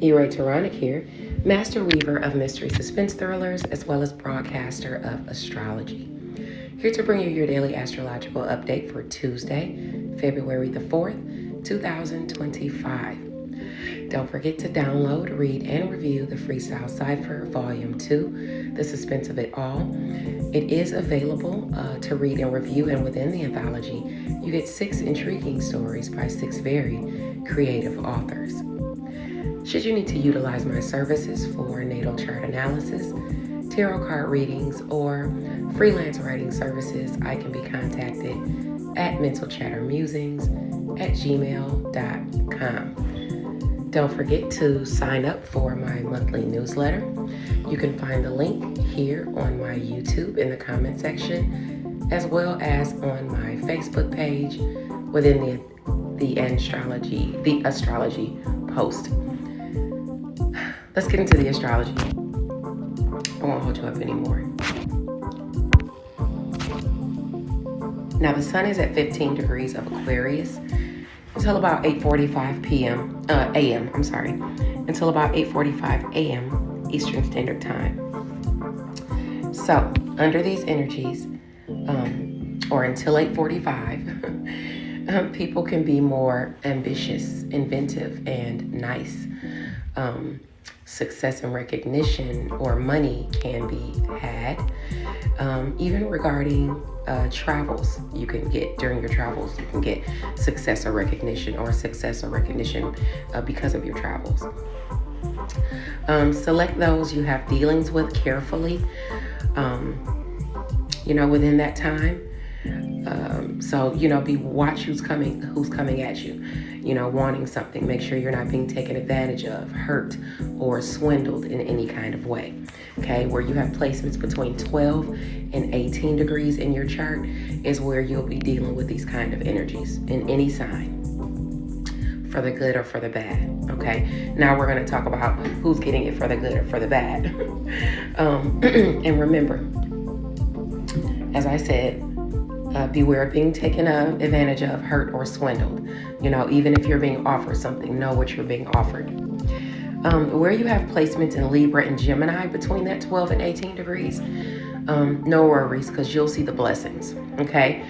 Taronic here, master weaver of mystery suspense thrillers as well as broadcaster of astrology. Here to bring you your daily astrological update for Tuesday, February the 4th, 2025. Don't forget to download, read, and review the Freestyle Cypher Volume 2, The Suspense of It All. It is available to read and review, and within the anthology, you get 6 intriguing stories by 6 very creative authors. Should you need to utilize my services for natal chart analysis, tarot card readings, or freelance writing services, I can be contacted at mentalchattermusings@gmail.com. Don't forget to sign up for my monthly newsletter. You can find the link here on my YouTube in the comment section, as well as on my Facebook page within the astrology post. Let's get into the astrology. I won't hold you up anymore. Now the sun is at 15 degrees of Aquarius until about 8:45 a.m. Until about 8:45 a.m. Eastern Standard Time. So under these energies, or until 8:45, people can be more ambitious, inventive, and nice. Success and recognition or money can be had. Even regarding travels, you can get during your travels, you can get success or recognition because of your travels. Select those you have dealings with carefully, within that time. Watch who's coming at you, wanting something. Make sure you're not being taken advantage of, hurt, or swindled in any kind of way. Okay, where you have placements between 12 and 18 degrees in your chart is where you'll be dealing with these kind of energies in any sign, for the good or for the bad. Okay, now we're going to talk about who's getting it for the good or for the bad. And remember, as I said, beware of being taken advantage of, hurt, or swindled. Even if you're being offered something, know what you're being offered. Where you have placements in Libra and Gemini between that 12 and 18 degrees, no worries, because you'll see the blessings, okay?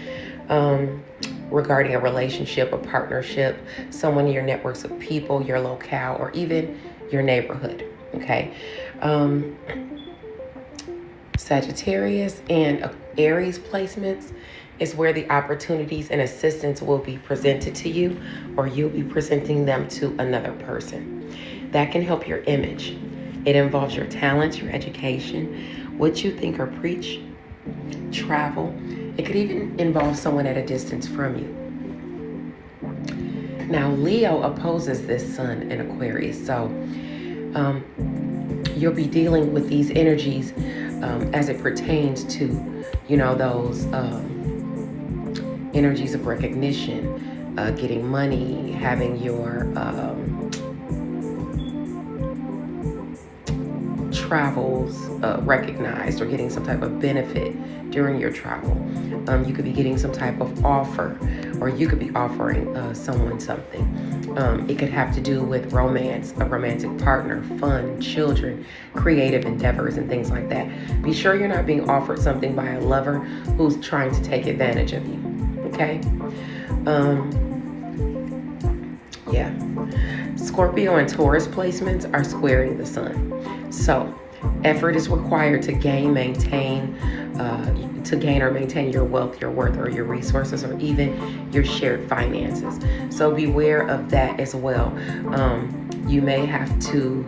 Regarding a relationship, a partnership, someone in your networks of people, your locale, or even your neighborhood, okay? Sagittarius and Aries placements is where the opportunities and assistance will be presented to you, or you'll be presenting them to another person. That can help your image. It involves your talents, your education, what you think or preach, travel. It could even involve someone at a distance from you. Now, Leo opposes this sun in Aquarius, so you'll be dealing with these energies as it pertains to, those energies of recognition, getting money, having your travels recognized, or getting some type of benefit during your travel. You could be getting some type of offer, or you could be offering someone something. It could have to do with romance, a romantic partner, fun, children, creative endeavors, and things like that. Be sure you're not being offered something by a lover who's trying to take advantage of you. Okay? Scorpio and Taurus placements are squaring the sun. So, effort is required to gain or maintain your wealth, your worth, or your resources, or even your shared finances. So beware of that as well. You may have to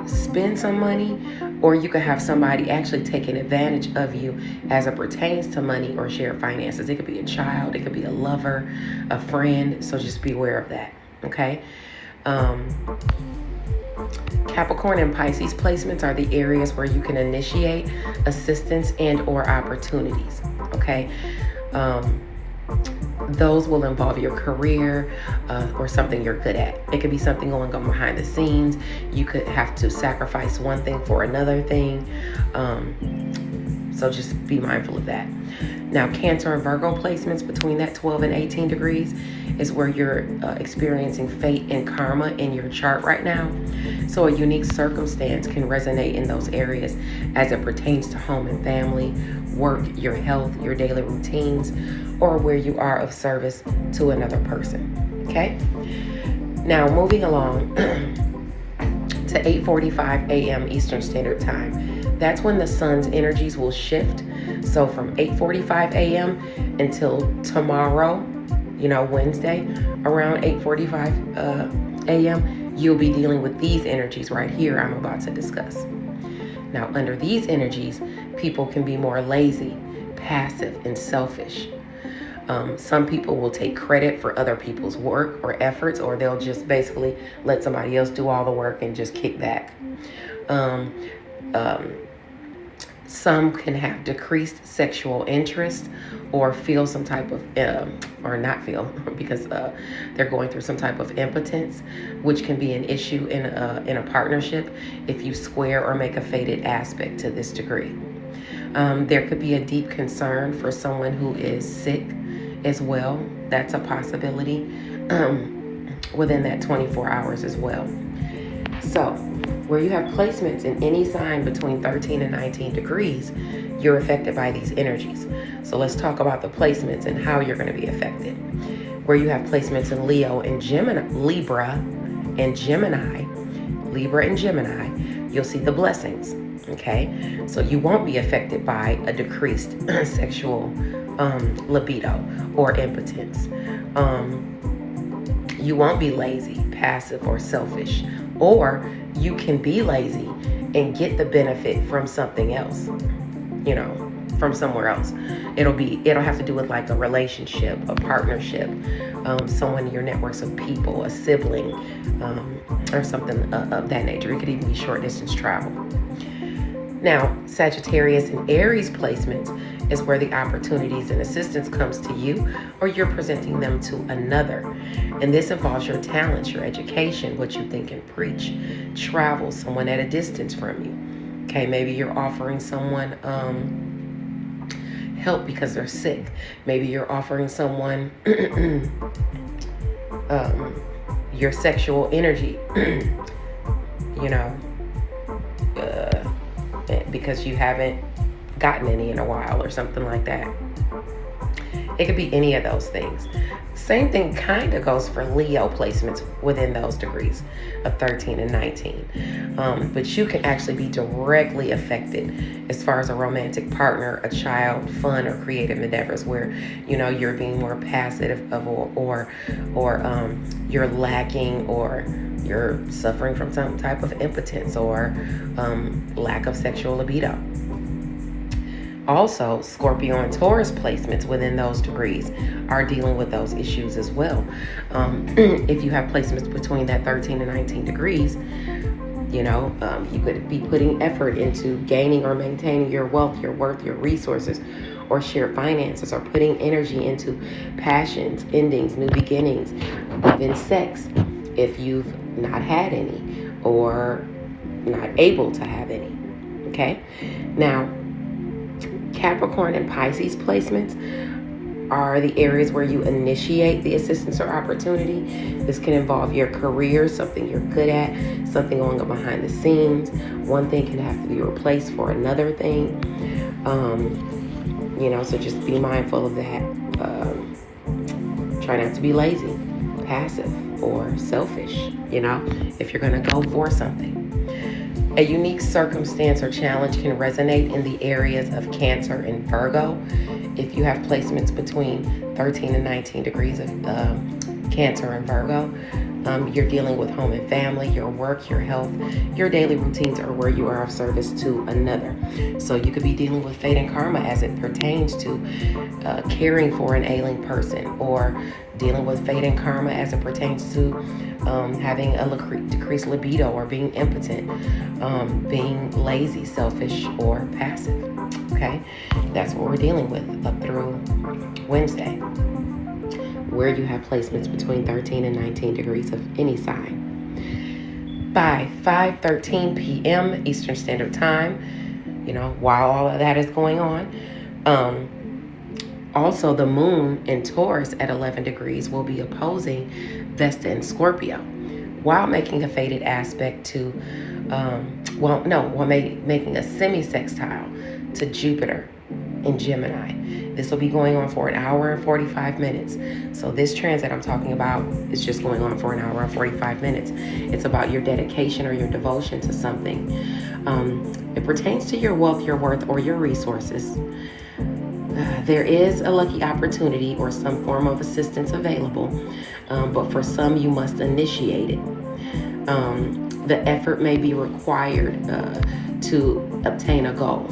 spend some money, or you could have somebody actually taking advantage of you as it pertains to money or shared finances. It could be a child, it could be a lover, a friend. So just beware of that. Okay. Capricorn and Pisces placements are the areas where you can initiate assistance and or opportunities. Okay. Those will involve your career or something you're good at. It could be something going on behind the scenes. You could have to sacrifice one thing for another thing. So just be mindful of that. Now, Cancer and Virgo placements between that 12 and 18 degrees is where you're experiencing fate and karma in your chart right now. So a unique circumstance can resonate in those areas as it pertains to home and family, work, your health, your daily routines, or where you are of service to another person. Okay? Now, moving along to 8:45 a.m. Eastern Standard Time. That's when the sun's energies will shift. So from 8:45 a.m. until tomorrow, Wednesday, around 8:45 a.m., you'll be dealing with these energies right here I'm about to discuss. Now, under these energies, people can be more lazy, passive, and selfish. Some people will take credit for other people's work or efforts, or they'll just basically let somebody else do all the work and just kick back. Some can have decreased sexual interest or feel some type of, or not feel, because they're going through some type of impotence, which can be an issue in a partnership if you square or make a fated aspect to this degree. There could be a deep concern for someone who is sick as well. That's a possibility within that 24 hours as well. So, where you have placements in any sign between 13 and 19 degrees, you're affected by these energies. So let's talk about the placements and how you're going to be affected. Where you have placements in Leo and Gemini, Libra and Gemini, you'll see the blessings. Okay, so you won't be affected by a decreased sexual libido or impotence. You won't be lazy, passive, or selfish. Or you can be lazy and get the benefit from something else, from somewhere else. It'll have to do with like a relationship, a partnership, someone in your networks of people, a sibling, or something of that nature. It could even be short distance travel. Now, Sagittarius and Aries placements is where the opportunities and assistance comes to you, or you're presenting them to another. And this involves your talents, your education, what you think and preach, travel, someone at a distance from you. Okay, maybe you're offering someone help because they're sick. Maybe you're offering someone your sexual energy, because you haven't gotten any in a while or something like that. It could be any of those things. Same thing kind of goes for Leo placements within those degrees of 13 and 19. But you can actually be directly affected as far as a romantic partner, a child, fun, or creative endeavors where, you're being more passive or you're lacking, or you're suffering from some type of impotence or lack of sexual libido. Also, Scorpio and Taurus placements within those degrees are dealing with those issues as well. If you have placements between that 13 and 19 degrees, you could be putting effort into gaining or maintaining your wealth, your worth, your resources, or shared finances, or putting energy into passions, endings, new beginnings, even sex, if you've not had any or not able to have any. Okay? Now, Capricorn and Pisces placements are the areas where you initiate the assistance or opportunity. This can involve your career, something you're good at, something going on behind the scenes. One thing can have to be replaced for another thing. So just be mindful of that. Try not to be lazy, passive, or selfish, if you're going to go for something. A unique circumstance or challenge can resonate in the areas of Cancer and Virgo. If you have placements between 13 and 19 degrees of Cancer and Virgo, you're dealing with home and family, your work, your health, your daily routines, or where you are of service to another. So you could be dealing with fate and karma as it pertains to caring for an ailing person, or dealing with fate and karma as it pertains to having a decreased libido, or being impotent, being lazy, selfish, or passive. Okay, that's what we're dealing with up through Wednesday, where you have placements between 13 and 19 degrees of any sign. By 5:13 p.m. Eastern Standard Time, while all of that is going on. Also, the moon in Taurus at 11 degrees will be opposing Vesta in Scorpio, while making a fated aspect to, making a semi-sextile to Jupiter in Gemini. This will be going on for an hour and 45 minutes. So this transit I'm talking about is just going on for an hour and 45 minutes. It's about your dedication or your devotion to something. It pertains to your wealth, your worth, or your resources. There is a lucky opportunity or some form of assistance available, but for some you must initiate it. The effort may be required to obtain a goal.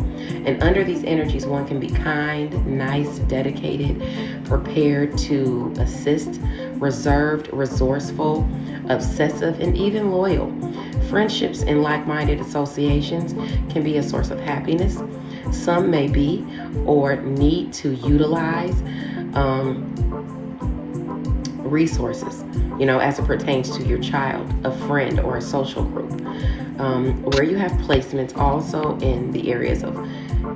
And under these energies, one can be kind, nice, dedicated, prepared to assist, reserved, resourceful, obsessive, and even loyal. Friendships and like-minded associations can be a source of happiness. Some may be or need to utilize resources, as it pertains to your child, a friend, or a social group. Where you have placements also in the areas of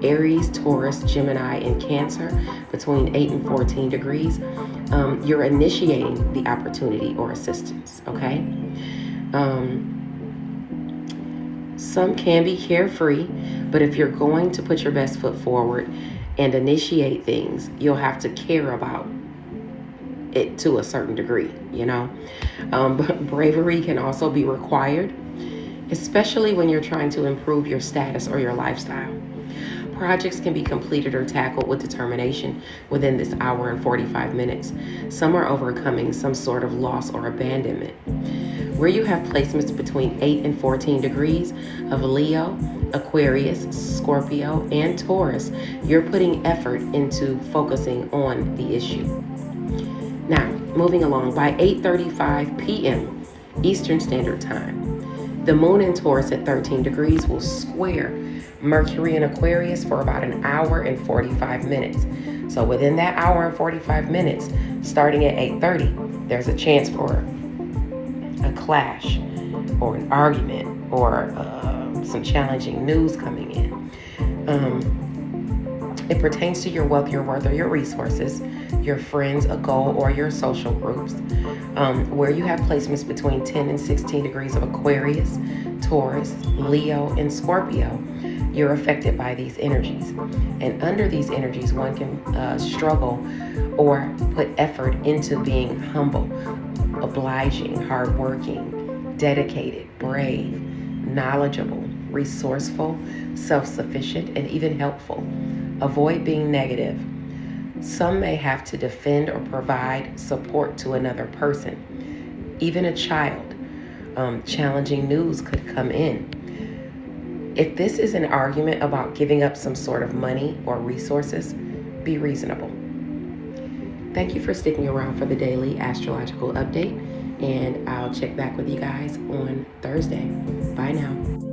Aries, Taurus, Gemini, and Cancer between 8 and 14 degrees, you're initiating the opportunity or assistance, okay? Some can be carefree, but if you're going to put your best foot forward and initiate things, you'll have to care about it to a certain degree, But bravery can also be required, especially when you're trying to improve your status or your lifestyle. Projects can be completed or tackled with determination within this hour and 45 minutes. Some are overcoming some sort of loss or abandonment. Where you have placements between 8 and 14 degrees of Leo, Aquarius, Scorpio, and Taurus, you're putting effort into focusing on the issue. Now, moving along, by 8:35 p.m. Eastern Standard Time, the moon in Taurus at 13 degrees will square Mercury in Aquarius for about an hour and 45 minutes. So within that hour and 45 minutes, starting at 8:30, there's a chance for a clash or an argument or some challenging news coming in. It pertains to your wealth, your worth, or your resources, your friends, a goal, or your social groups. Where you have placements between 10 and 16 degrees of Aquarius, Taurus, Leo, and Scorpio, you're affected by these energies. And under these energies, one can struggle or put effort into being humble, obliging, hardworking, dedicated, brave, knowledgeable, resourceful, self-sufficient, and even helpful. Avoid being negative. Some may have to defend or provide support to another person, even a child. Challenging news could come in. If this is an argument about giving up some sort of money or resources, be reasonable. Thank you for sticking around for the daily astrological update, and I'll check back with you guys on Thursday. Bye now.